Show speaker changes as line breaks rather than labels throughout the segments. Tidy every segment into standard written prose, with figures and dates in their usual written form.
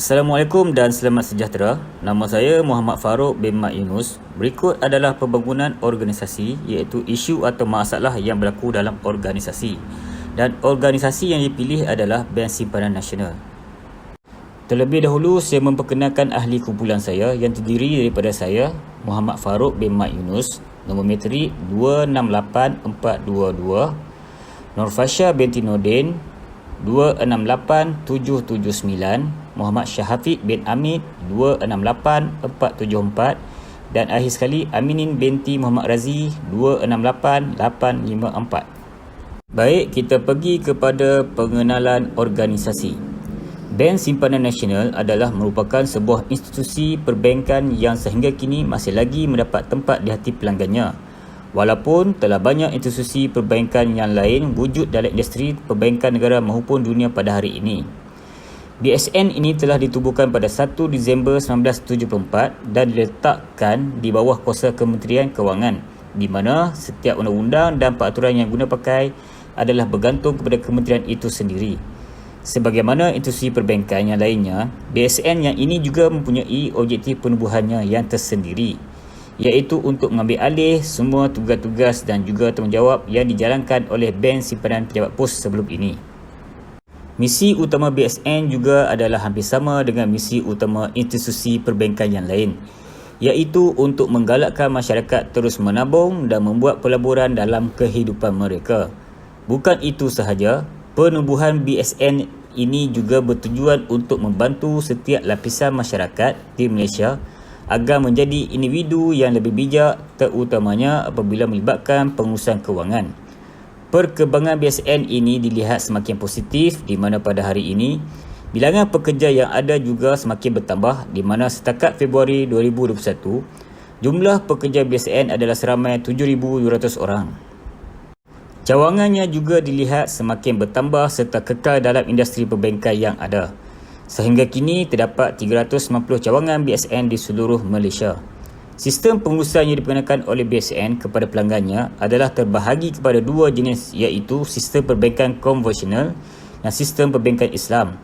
Assalamualaikum dan selamat sejahtera. Nama saya Muhammad Farouk bin Mat Yunus. Berikut adalah pembangunan organisasi iaitu isu atau masalah yang berlaku dalam organisasi. Dan organisasi yang dipilih adalah Bank Simpanan Nasional. Terlebih dahulu saya memperkenalkan ahli kumpulan saya yang terdiri daripada saya, Muhammad Farouk bin Mat Yunus, nombor metrik 268422, Nurfasha binti Nordin 268779, Muhammad Syahafiq bin Amid 268474 dan akhir sekali Aminin binti Muhammad Razi 268854. Baik, kita pergi kepada pengenalan organisasi. Bank Simpanan Nasional adalah merupakan sebuah institusi perbankan yang sehingga kini masih lagi mendapat tempat di hati pelanggannya. Walaupun telah banyak institusi perbankan yang lain wujud dalam industri perbankan negara maupun dunia pada hari ini. BSN ini telah ditubuhkan pada 1 Disember 1974 dan diletakkan di bawah kuasa Kementerian Kewangan, di mana setiap undang-undang dan peraturan yang guna pakai adalah bergantung kepada kementerian itu sendiri. Sebagaimana institusi perbankan yang lainnya, BSN yang ini juga mempunyai objektif penubuhannya yang tersendiri, iaitu untuk mengambil alih semua tugas-tugas dan juga tanggungjawab yang dijalankan oleh Bank Simpanan Pejabat Pos sebelum ini. Misi utama BSN juga adalah hampir sama dengan misi utama institusi perbankan yang lain, iaitu untuk menggalakkan masyarakat terus menabung dan membuat pelaburan dalam kehidupan mereka. Bukan itu sahaja, penubuhan BSN ini juga bertujuan untuk membantu setiap lapisan masyarakat di Malaysia agar menjadi individu yang lebih bijak, terutamanya apabila melibatkan pengurusan kewangan. Perkembangan BSN ini dilihat semakin positif di mana pada hari ini bilangan pekerja yang ada juga semakin bertambah, di mana setakat Februari 2021 jumlah pekerja BSN adalah seramai 7,200 orang. Cawangannya juga dilihat semakin bertambah serta kekal dalam industri perbankan yang ada. Sehingga kini terdapat 390 cawangan BSN di seluruh Malaysia. Sistem pengurusan yang diperkenalkan oleh BSN kepada pelanggannya adalah terbahagi kepada dua jenis, iaitu sistem perbankan konvensional dan sistem perbankan Islam.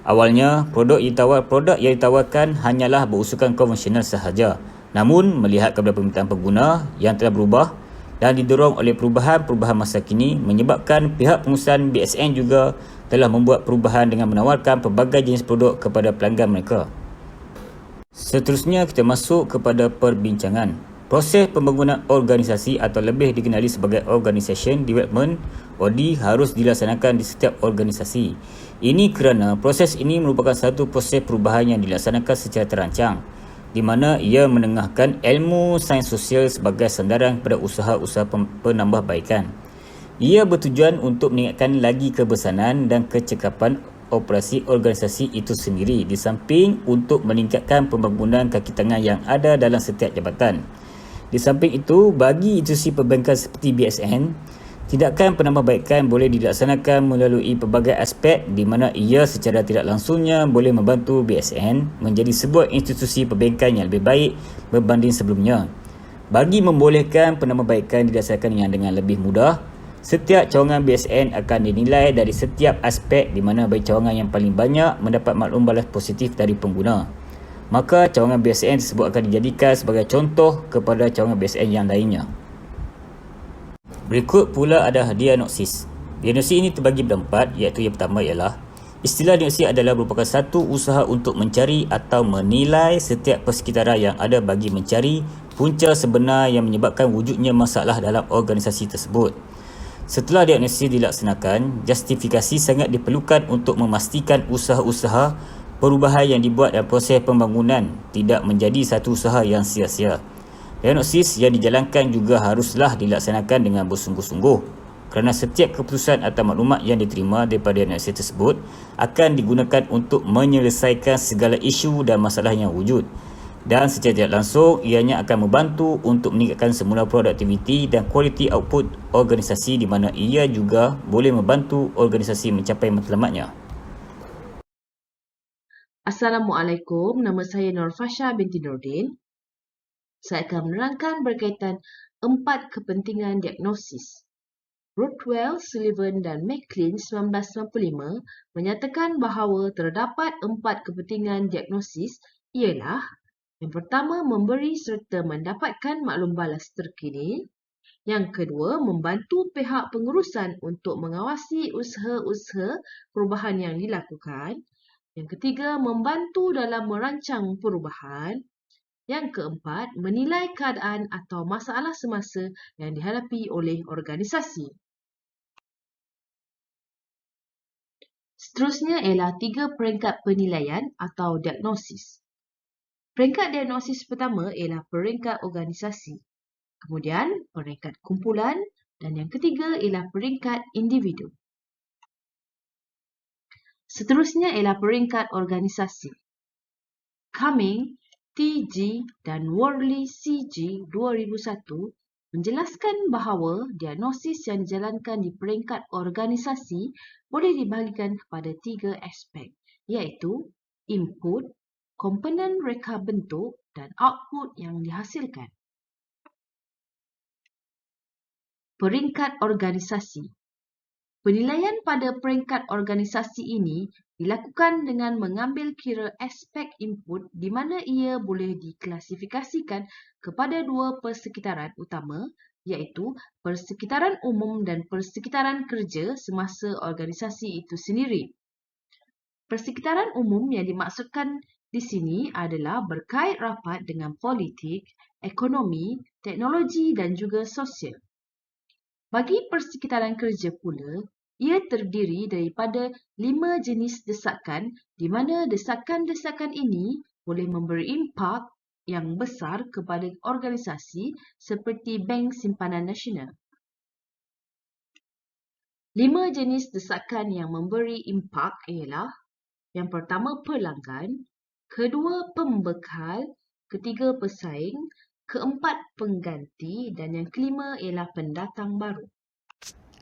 Awalnya, produk yang ditawarkan hanyalah berusakan konvensional sahaja. Namun, melihat kepada permintaan pengguna yang telah berubah dan didorong oleh perubahan masa kini, menyebabkan pihak pengurusan BSN juga telah membuat perubahan dengan menawarkan pelbagai jenis produk kepada pelanggan mereka. Seterusnya kita masuk kepada perbincangan. Proses pembangunan organisasi atau lebih dikenali sebagai Organisation Development (OD) harus dilaksanakan di setiap organisasi. Ini kerana proses ini merupakan satu proses perubahan yang dilaksanakan secara terancang, di mana ia menengahkan ilmu sains sosial sebagai sandaran kepada usaha-usaha penambahbaikan. Ia bertujuan untuk meningkatkan lagi kebersanan dan kecekapan operasi organisasi itu sendiri, di samping untuk meningkatkan pembangunan kaki tangan yang ada dalam setiap jabatan. Di samping itu, bagi institusi perbankan seperti BSN, tindakan penambahbaikan boleh dilaksanakan melalui pelbagai aspek, di mana ia secara tidak langsungnya boleh membantu BSN menjadi sebuah institusi perbankan yang lebih baik berbanding sebelumnya. Bagi membolehkan penambahbaikan dilaksanakan dengan lebih mudah, setiap cawangan BSN akan dinilai dari setiap aspek, di mana bagi cawangan yang paling banyak mendapat maklum balas positif dari pengguna, maka cawangan BSN tersebut akan dijadikan sebagai contoh kepada cawangan BSN yang lainnya. Berikut pula ada diagnosis. Diagnosis ini terbagi berempat, iaitu yang pertama ialah istilah diagnosis adalah merupakan satu usaha untuk mencari atau menilai setiap persekitaran yang ada bagi mencari punca sebenar yang menyebabkan wujudnya masalah dalam organisasi tersebut. Setelah diagnosis dilaksanakan, justifikasi sangat diperlukan untuk memastikan usaha-usaha perubahan yang dibuat dalam proses pembangunan tidak menjadi satu usaha yang sia-sia. Diagnosis yang dijalankan juga haruslah dilaksanakan dengan bersungguh-sungguh, kerana setiap keputusan atau maklumat yang diterima daripada diagnosis tersebut akan digunakan untuk menyelesaikan segala isu dan masalah yang wujud. Dan secara tidak langsung, ianya akan membantu untuk meningkatkan semula produktiviti dan kualiti output organisasi, di mana ia juga boleh membantu organisasi mencapai matlamatnya.
Assalamualaikum, nama saya Nurfasha binti Nordin. Saya akan menerangkan berkaitan 4 kepentingan diagnosis. Rothwell, Sullivan dan McLean 1995 menyatakan bahawa terdapat 4 kepentingan diagnosis ialah yang pertama, memberi serta mendapatkan maklum balas terkini. Yang kedua, membantu pihak pengurusan untuk mengawasi usaha-usaha perubahan yang dilakukan. Yang ketiga, membantu dalam merancang perubahan. Yang keempat, menilai keadaan atau masalah semasa yang dihadapi oleh organisasi. Seterusnya ialah 3 peringkat penilaian atau diagnosis. Peringkat diagnosis pertama ialah peringkat organisasi. Kemudian peringkat kumpulan dan yang ketiga ialah peringkat individu. Seterusnya ialah peringkat organisasi. Cumming, T.G. dan Worley C.G. 2001 menjelaskan bahawa diagnosis yang dijalankan di peringkat organisasi boleh dibahagikan kepada 3 aspek, iaitu input, komponen reka bentuk dan output yang dihasilkan. Peringkat organisasi. Penilaian pada peringkat organisasi ini dilakukan dengan mengambil kira aspek input di mana ia boleh diklasifikasikan kepada 2 persekitaran utama, iaitu persekitaran umum dan persekitaran kerja semasa organisasi itu sendiri. Persekitaran umum yang dimaksudkan di sini adalah berkait rapat dengan politik, ekonomi, teknologi dan juga sosial. Bagi persekitaran kerja pula, ia terdiri daripada 5 jenis desakan di mana desakan-desakan ini boleh memberi impak yang besar kepada organisasi seperti Bank Simpanan Nasional. 5 jenis desakan yang memberi impak ialah yang pertama pelanggan, kedua pembekal, ketiga pesaing, keempat pengganti dan yang kelima ialah pendatang baru.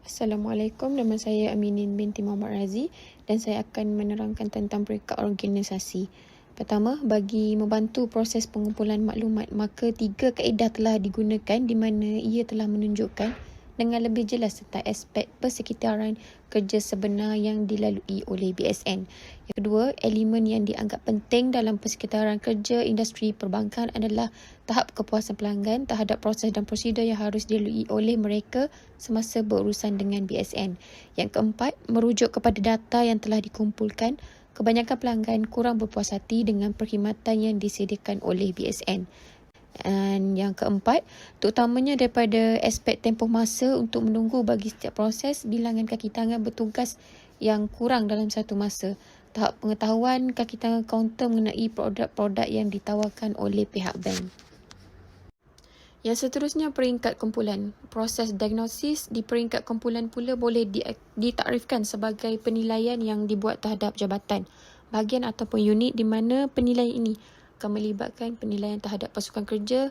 Assalamualaikum, nama saya Aminin binti Muhammad Razi dan saya akan menerangkan tentang peringkat organisasi. Pertama, bagi membantu proses pengumpulan maklumat, maka 3 kaedah telah digunakan di mana ia telah menunjukkan dengan lebih jelas tentang aspek persekitaran kerja sebenar yang dilalui oleh BSN. Yang kedua, elemen yang dianggap penting dalam persekitaran kerja industri perbankan adalah tahap kepuasan pelanggan terhadap proses dan prosedur yang harus dilalui oleh mereka semasa berurusan dengan BSN. Yang keempat, merujuk kepada data yang telah dikumpulkan, kebanyakan pelanggan kurang berpuas hati dengan perkhidmatan yang disediakan oleh BSN. Dan yang keempat, terutamanya daripada aspek tempoh masa untuk menunggu bagi setiap proses, bilangan kaki tangan bertugas yang kurang dalam satu masa, tahap pengetahuan kaki tangan kaunter mengenai produk-produk yang ditawarkan oleh pihak bank. Yang seterusnya, peringkat kumpulan. Proses diagnosis di peringkat kumpulan pula boleh ditakrifkan sebagai penilaian yang dibuat terhadap jabatan, bahagian ataupun unit di mana penilaian ini akan melibatkan penilaian terhadap pasukan kerja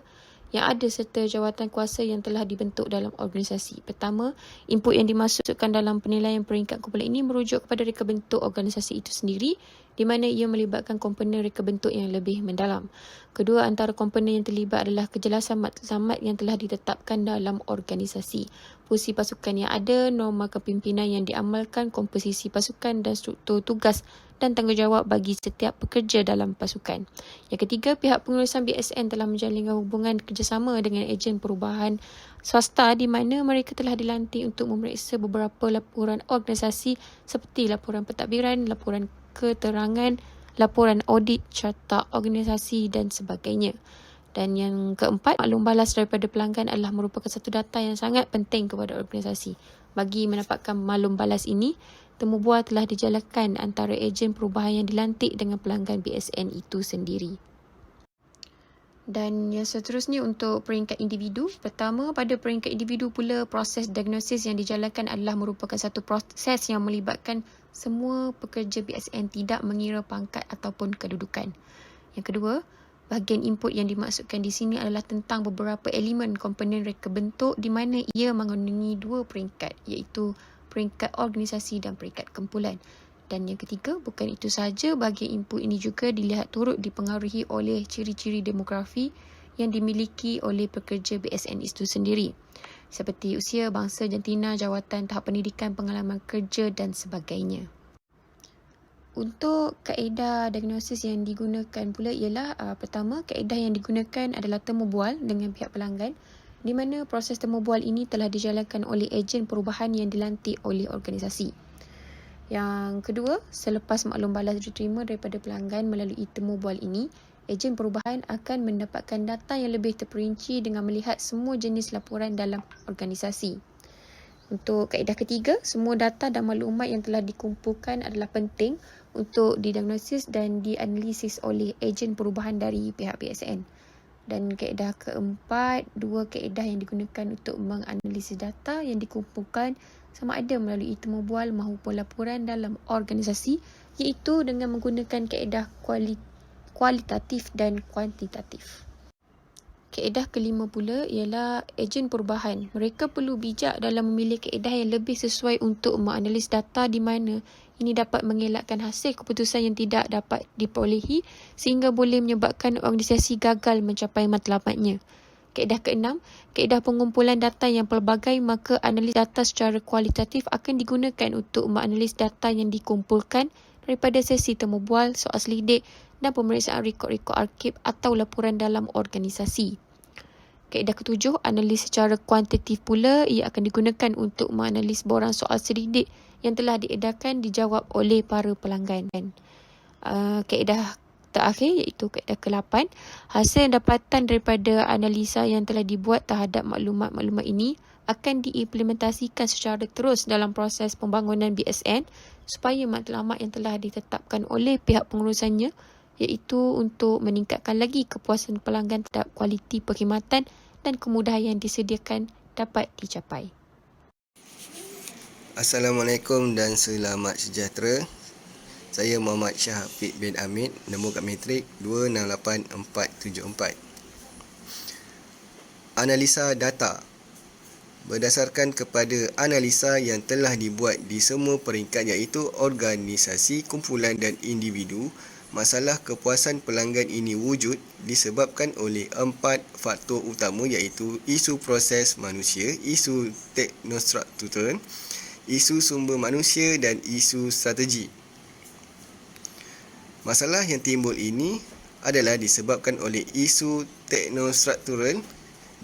yang ada serta jawatan kuasa yang telah dibentuk dalam organisasi. Pertama, input yang dimasukkan dalam penilaian peringkat kumpulan ini merujuk kepada reka bentuk organisasi itu sendiri di mana ia melibatkan komponen reka bentuk yang lebih mendalam. Kedua, antara komponen yang terlibat adalah kejelasan maklumat yang telah ditetapkan dalam organisasi, fungsi pasukan yang ada, norma kepimpinan yang diamalkan, komposisi pasukan dan struktur tugas dan tanggungjawab bagi setiap pekerja dalam pasukan. Yang ketiga, pihak pengurusan BSN telah menjalin hubungan kerjasama dengan ejen perubahan swasta di mana mereka telah dilantik untuk memeriksa beberapa laporan organisasi seperti laporan pentadbiran, laporan keterangan, laporan audit, carta organisasi dan sebagainya. Dan yang keempat, maklum balas daripada pelanggan adalah merupakan satu data yang sangat penting kepada organisasi. Bagi mendapatkan maklum balas ini, temu bual telah dijalankan antara ejen perubahan yang dilantik dengan pelanggan BSN itu sendiri. Dan yang seterusnya untuk peringkat individu. Pertama, pada peringkat individu pula, proses diagnosis yang dijalankan adalah merupakan satu proses yang melibatkan semua pekerja BSN tidak mengira pangkat ataupun kedudukan. Yang kedua, bahagian input yang dimaksudkan di sini adalah tentang beberapa elemen komponen reka bentuk di mana ia mengandungi 2 peringkat, iaitu peringkat organisasi dan peringkat kumpulan. Dan yang ketiga, bukan itu sahaja, bahagian input ini juga dilihat turut dipengaruhi oleh ciri-ciri demografi yang dimiliki oleh pekerja BSN itu sendiri. seperti usia, bangsa, jantina, jawatan, tahap pendidikan, pengalaman kerja dan sebagainya. Untuk kaedah diagnosis yang digunakan pula ialah pertama, kaedah yang digunakan adalah temu bual dengan pihak pelanggan, di mana proses temu bual ini telah dijalankan oleh ejen perubahan yang dilantik oleh organisasi. Yang kedua, selepas maklum balas diterima daripada pelanggan melalui temu bual ini, ejen perubahan akan mendapatkan data yang lebih terperinci dengan melihat semua jenis laporan dalam organisasi. Untuk kaedah ketiga, semua data dan maklumat yang telah dikumpulkan adalah penting untuk didiagnosis dan dianalisis oleh ejen perubahan dari pihak BSN. Dan kaedah keempat, dua kaedah yang digunakan untuk menganalisis data yang dikumpulkan sama ada melalui temu bual maupun laporan dalam organisasi, iaitu dengan menggunakan kaedah kualitatif dan kuantitatif. Kaedah kelima pula ialah ejen perubahan. Mereka perlu bijak dalam memilih kaedah yang lebih sesuai untuk menganalisis data di mana ini dapat mengelakkan hasil keputusan yang tidak dapat diperolehi sehingga boleh menyebabkan organisasi gagal mencapai matlamatnya. Kaedah keenam, kaedah pengumpulan data yang pelbagai, maka analisis data secara kualitatif akan digunakan untuk menganalisis data yang dikumpulkan daripada sesi temu bual, soal selidik dan pemeriksaan rekod-rekod arkib atau laporan dalam organisasi. Kaedah ketujuh, analisis secara kuantitatif pula, ia akan digunakan untuk menganalisis borang soal selidik yang telah diedarkan dijawab oleh para pelanggan. Kaedah terakhir iaitu kaedah ke-8, hasil dapatan daripada analisa yang telah dibuat terhadap maklumat-maklumat ini akan diimplementasikan secara terus dalam proses pembangunan BSN supaya matlamat yang telah ditetapkan oleh pihak pengurusannya, iaitu untuk meningkatkan lagi kepuasan pelanggan terhadap kualiti perkhidmatan dan kemudahan yang disediakan dapat dicapai.
Assalamualaikum dan selamat sejahtera. Saya Muhammad Syahafiq bin Hamid, nombor kad matrik 268474. Analisa data. Berdasarkan kepada analisa yang telah dibuat di semua peringkat iaitu organisasi, kumpulan dan individu, masalah kepuasan pelanggan ini wujud disebabkan oleh 4 faktor utama iaitu isu proses manusia, isu teknostruktural, isu sumber manusia dan isu strategi. Masalah yang timbul ini adalah disebabkan oleh isu teknostruktural,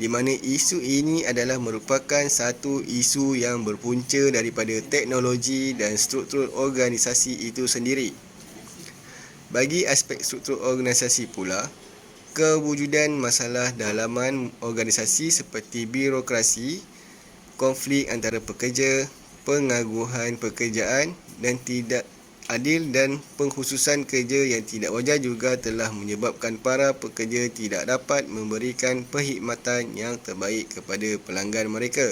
di mana isu ini adalah merupakan satu isu yang berpunca daripada teknologi dan struktur organisasi itu sendiri. Bagi aspek struktur organisasi pula, kewujudan masalah dalaman organisasi seperti birokrasi, konflik antara pekerja, pengaguhan pekerjaan dan tidak adil dan pengkhususan kerja yang tidak wajar juga telah menyebabkan para pekerja tidak dapat memberikan perkhidmatan yang terbaik kepada pelanggan mereka.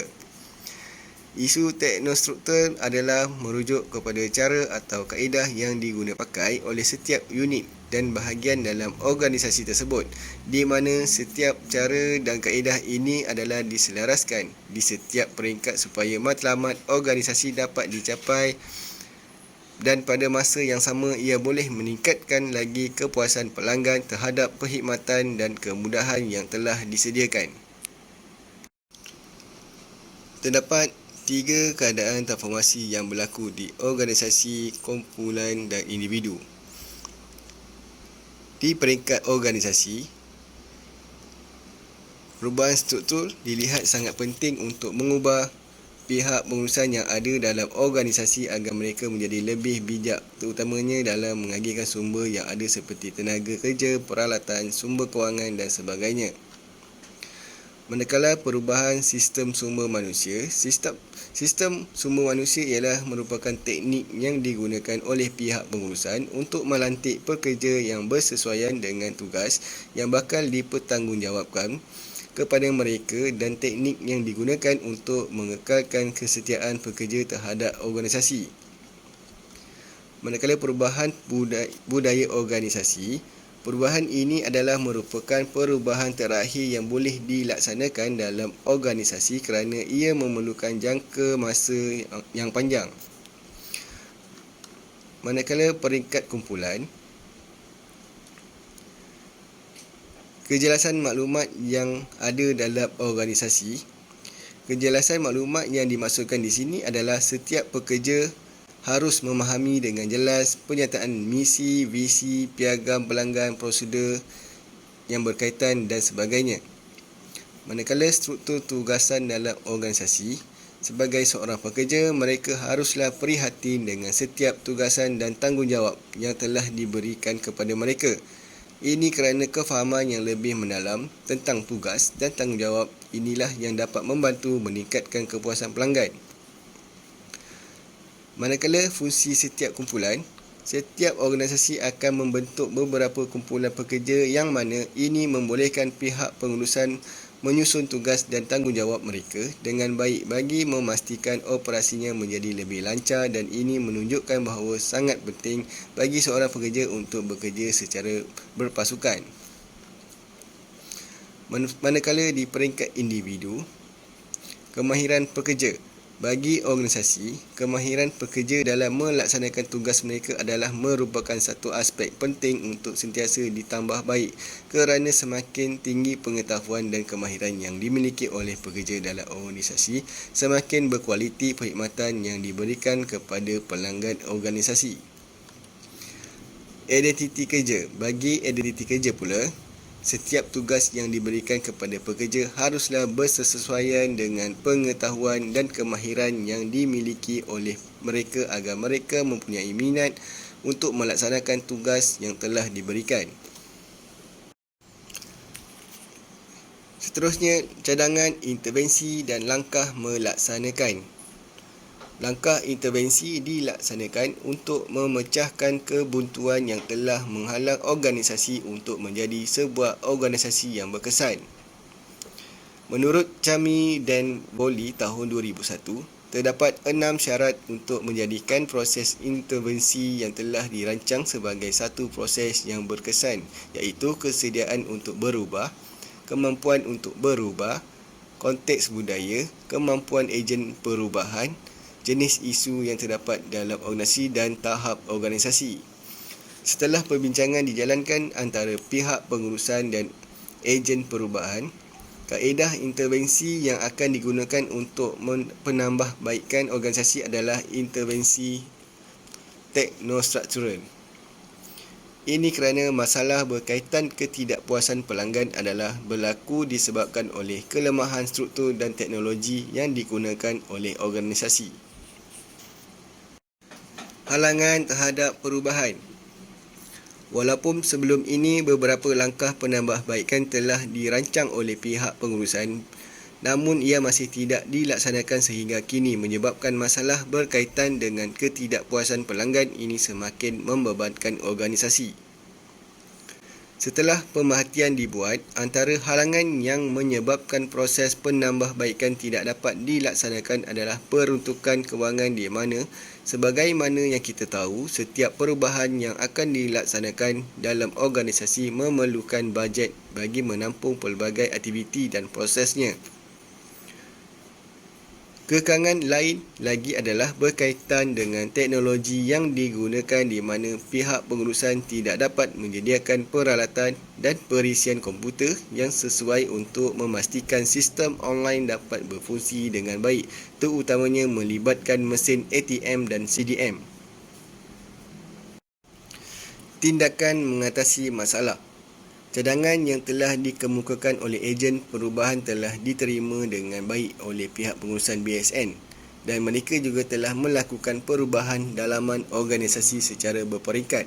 Isu teknostruktur adalah merujuk kepada cara atau kaedah yang diguna pakai oleh setiap unit dan bahagian dalam organisasi tersebut, di mana setiap cara dan kaedah ini adalah diselaraskan di setiap peringkat supaya matlamat organisasi dapat dicapai dan pada masa yang sama ia boleh meningkatkan lagi kepuasan pelanggan terhadap perkhidmatan dan kemudahan yang telah disediakan. Terdapat 3 keadaan transformasi yang berlaku di organisasi, kumpulan dan individu. Di peringkat organisasi, perubahan struktur dilihat sangat penting untuk mengubah pihak pengurusan yang ada dalam organisasi agar mereka menjadi lebih bijak, terutamanya dalam mengagihkan sumber yang ada seperti tenaga kerja, peralatan, sumber kewangan dan sebagainya. Manakala perubahan sistem sumber manusia, sistem sumber manusia ialah merupakan teknik yang digunakan oleh pihak pengurusan untuk melantik pekerja yang bersesuaian dengan tugas yang bakal dipertanggungjawabkan kepada mereka dan teknik yang digunakan untuk mengekalkan kesetiaan pekerja terhadap organisasi. Manakala perubahan budaya organisasi, perubahan ini adalah merupakan perubahan terakhir yang boleh dilaksanakan dalam organisasi kerana ia memerlukan jangka masa yang panjang. Manakala peringkat kumpulan, kejelasan maklumat yang ada dalam organisasi, Kejelasan maklumat yang dimaksudkan di sini adalah setiap pekerja harus memahami dengan jelas penyataan misi, visi, piagam pelanggan, prosedur yang berkaitan dan sebagainya. Manakala struktur tugasan dalam organisasi, sebagai seorang pekerja, mereka haruslah prihatin dengan setiap tugasan dan tanggungjawab yang telah diberikan kepada mereka. Ini kerana kefahaman yang lebih mendalam tentang tugas dan tanggungjawab inilah yang dapat membantu meningkatkan kepuasan pelanggan. Manakala fungsi setiap kumpulan, setiap organisasi akan membentuk beberapa kumpulan pekerja yang mana ini membolehkan pihak pengurusan menyusun tugas dan tanggungjawab mereka dengan baik bagi memastikan operasinya menjadi lebih lancar, dan ini menunjukkan bahawa sangat penting bagi seorang pekerja untuk bekerja secara berpasukan. Manakala di peringkat individu, kemahiran pekerja. Bagi organisasi, kemahiran pekerja dalam melaksanakan tugas mereka adalah merupakan satu aspek penting untuk sentiasa ditambah baik, kerana semakin tinggi pengetahuan dan kemahiran yang dimiliki oleh pekerja dalam organisasi, semakin berkualiti perkhidmatan yang diberikan kepada pelanggan organisasi. Identiti kerja. Bagi identiti kerja pula, setiap tugas yang diberikan kepada pekerja haruslah bersesuaian dengan pengetahuan dan kemahiran yang dimiliki oleh mereka agar mereka mempunyai minat untuk melaksanakan tugas yang telah diberikan. Seterusnya, cadangan, intervensi dan langkah melaksanakan. Langkah intervensi dilaksanakan untuk memecahkan kebuntuan yang telah menghalang organisasi untuk menjadi sebuah organisasi yang berkesan. Menurut Chami dan Boli tahun 2001, terdapat 6 syarat untuk menjadikan proses intervensi yang telah dirancang sebagai satu proses yang berkesan, iaitu kesediaan untuk berubah, kemampuan untuk berubah, konteks budaya, kemampuan ejen perubahan, jenis isu yang terdapat dalam organisasi dan tahap organisasi. Setelah perbincangan dijalankan antara pihak pengurusan dan ejen perubahan, kaedah intervensi yang akan digunakan untuk penambahbaikan organisasi adalah intervensi teknostruktural. Ini kerana masalah berkaitan ketidakpuasan pelanggan adalah berlaku disebabkan oleh kelemahan struktur dan teknologi yang digunakan oleh organisasi. Halangan terhadap perubahan. Walaupun sebelum ini beberapa langkah penambahbaikan telah dirancang oleh pihak pengurusan, namun ia masih tidak dilaksanakan sehingga kini menyebabkan masalah berkaitan dengan ketidakpuasan pelanggan ini semakin membebankan organisasi. Setelah pemerhatian dibuat, antara halangan yang menyebabkan proses penambahbaikan tidak dapat dilaksanakan adalah peruntukan kewangan, di mana sebagaimana yang kita tahu, setiap perubahan yang akan dilaksanakan dalam organisasi memerlukan bajet bagi menampung pelbagai aktiviti dan prosesnya. Kekangan lain lagi adalah berkaitan dengan teknologi yang digunakan, di mana pihak pengurusan tidak dapat menyediakan peralatan dan perisian komputer yang sesuai untuk memastikan sistem online dapat berfungsi dengan baik, terutamanya melibatkan mesin ATM dan CDM. Tindakan mengatasi masalah. Cadangan yang telah dikemukakan oleh ejen perubahan telah diterima dengan baik oleh pihak pengurusan BSN, dan mereka juga telah melakukan perubahan dalaman organisasi secara berperingkat.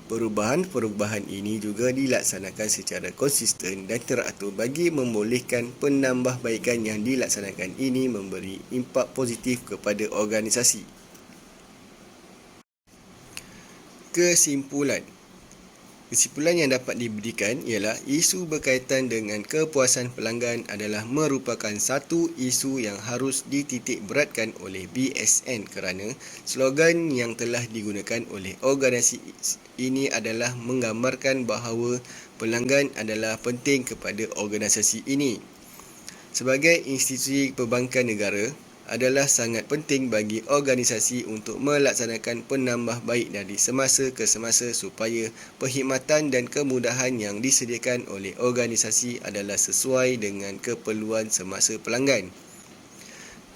Perubahan ini juga dilaksanakan secara konsisten dan teratur bagi membolehkan penambahbaikan yang dilaksanakan ini memberi impak positif kepada organisasi. Kesimpulan yang dapat diberikan ialah isu berkaitan dengan kepuasan pelanggan adalah merupakan satu isu yang harus dititik beratkan oleh BSN, kerana slogan yang telah digunakan oleh organisasi ini adalah menggambarkan bahawa pelanggan adalah penting kepada organisasi ini. Sebagai institusi perbankan negara, adalah sangat penting bagi organisasi untuk melaksanakan penambahbaik dari semasa ke semasa supaya perkhidmatan dan kemudahan yang disediakan oleh organisasi adalah sesuai dengan keperluan semasa pelanggan.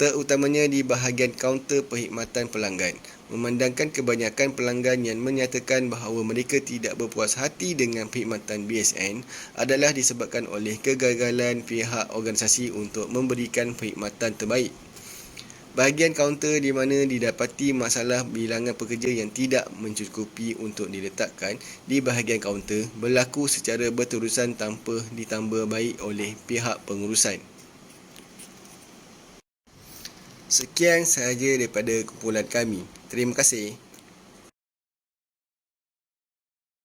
terutamanya di bahagian kaunter perkhidmatan pelanggan, memandangkan kebanyakan pelanggan yang menyatakan bahawa mereka tidak berpuas hati dengan perkhidmatan BSN adalah disebabkan oleh kegagalan pihak organisasi untuk memberikan perkhidmatan terbaik. Bahagian kaunter di mana didapati masalah bilangan pekerja yang tidak mencukupi untuk diletakkan di bahagian kaunter berlaku secara berterusan tanpa ditambah baik oleh pihak pengurusan. Sekian sahaja daripada kumpulan kami. Terima kasih.